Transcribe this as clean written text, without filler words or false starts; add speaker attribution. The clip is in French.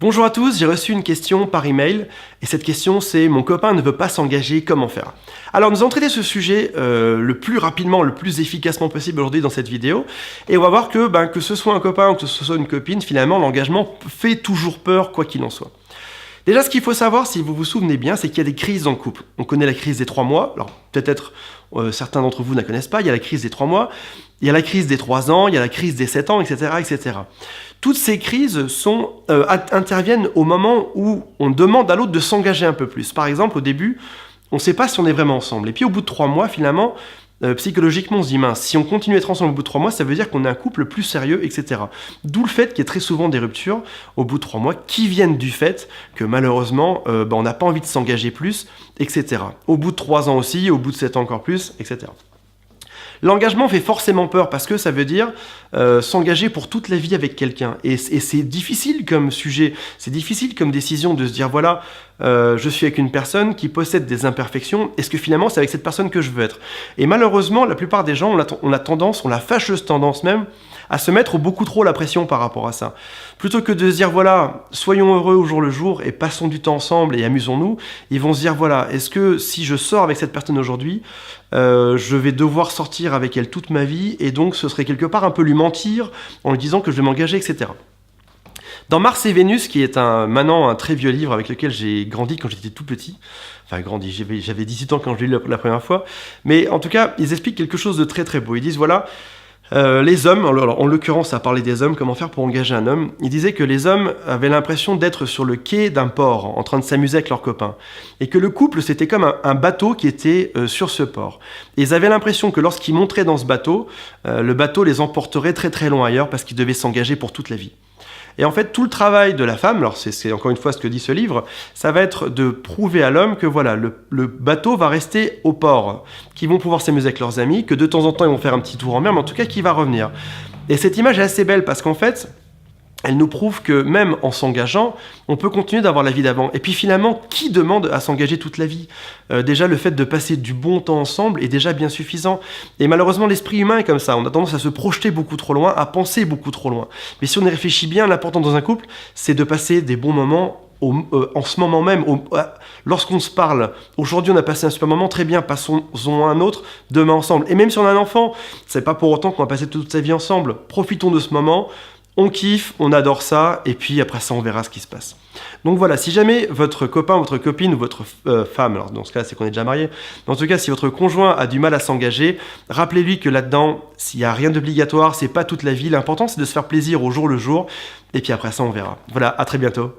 Speaker 1: Bonjour à tous, j'ai reçu une question par email et cette question c'est mon copain ne veut pas s'engager, comment faire? Alors nous allons traiter ce sujet le plus rapidement, le plus efficacement possible aujourd'hui dans cette vidéo et on va voir que ce soit un copain ou que ce soit une copine, finalement l'engagement fait toujours peur quoi qu'il en soit. Déjà, ce qu'il faut savoir, si vous vous souvenez bien, c'est qu'il y a des crises dans le couple. On connaît la crise des 3 mois, alors peut-être certains d'entre vous ne la connaissent pas, il y a la crise des 3 mois, il y a la crise des 3 ans, il y a la crise des 7 ans, etc. etc. Toutes ces crises interviennent au moment où on demande à l'autre de s'engager un peu plus. Par exemple, au début, on ne sait pas si on est vraiment ensemble. Et puis au bout de 3 mois, finalement, psychologiquement, on se dit, mince, si on continue à être ensemble au bout de 3 mois, ça veut dire qu'on est un couple plus sérieux, etc. D'où le fait qu'il y ait très souvent des ruptures au bout de 3 mois qui viennent du fait que malheureusement, on n'a pas envie de s'engager plus, etc. Au bout de 3 ans aussi, au bout de 7 ans encore plus, etc. L'engagement fait forcément peur parce que ça veut dire s'engager pour toute la vie avec quelqu'un. Et c'est difficile comme sujet, c'est difficile comme décision de se dire voilà, je suis avec une personne qui possède des imperfections, est-ce que finalement c'est avec cette personne que je veux être? Et malheureusement, la plupart des gens ont la fâcheuse tendance même, à se mettre beaucoup trop la pression par rapport à ça. Plutôt que de se dire voilà, soyons heureux au jour le jour et passons du temps ensemble et amusons-nous, ils vont se dire voilà, est-ce que si je sors avec cette personne aujourd'hui, je vais devoir sortir avec elle toute ma vie et donc ce serait quelque part un peu lui mentir en lui disant que je vais m'engager, etc. Dans Mars et Vénus, qui est maintenant un très vieux livre avec lequel j'ai grandi quand j'étais tout petit, enfin grandi, j'avais 18 ans quand je l'ai lu la première fois, mais en tout cas, ils expliquent quelque chose de très très beau. Ils disent voilà, les hommes, alors en l'occurrence ça parlait des hommes, comment faire pour engager un homme, ils disaient que les hommes avaient l'impression d'être sur le quai d'un port, en train de s'amuser avec leurs copains, et que le couple c'était comme un bateau qui était sur ce port. Et ils avaient l'impression que lorsqu'ils montraient dans ce bateau, le bateau les emporterait très très loin ailleurs parce qu'ils devaient s'engager pour toute la vie. Et en fait, tout le travail de la femme, alors c'est encore une fois ce que dit ce livre, ça va être de prouver à l'homme que voilà, le bateau va rester au port, qu'ils vont pouvoir s'amuser avec leurs amis, que de temps en temps ils vont faire un petit tour en mer, mais en tout cas qu'il va revenir. Et cette image est assez belle parce qu'en fait, elle nous prouve que même en s'engageant, on peut continuer d'avoir la vie d'avant. Et puis finalement, qui demande à s'engager toute la vie? Déjà, le fait de passer du bon temps ensemble est déjà bien suffisant. Et malheureusement, l'esprit humain est comme ça. On a tendance à se projeter beaucoup trop loin, à penser beaucoup trop loin. Mais si on y réfléchit bien, l'important dans un couple, c'est de passer des bons moments en ce moment même, lorsqu'on se parle. Aujourd'hui, on a passé un super moment, très bien, passons-en un autre demain ensemble. Et même si on a un enfant, c'est pas pour autant qu'on va passer toute sa vie ensemble. Profitons de ce moment. On kiffe, on adore ça, et puis après ça, on verra ce qui se passe. Donc voilà, si jamais votre copain, votre copine ou votre femme, alors dans ce cas, c'est qu'on est déjà marié, mais en tout cas, si votre conjoint a du mal à s'engager, rappelez-lui que là-dedans, s'il n'y a rien d'obligatoire, c'est pas toute la vie, l'important c'est de se faire plaisir au jour le jour, et puis après ça, on verra. Voilà, à très bientôt.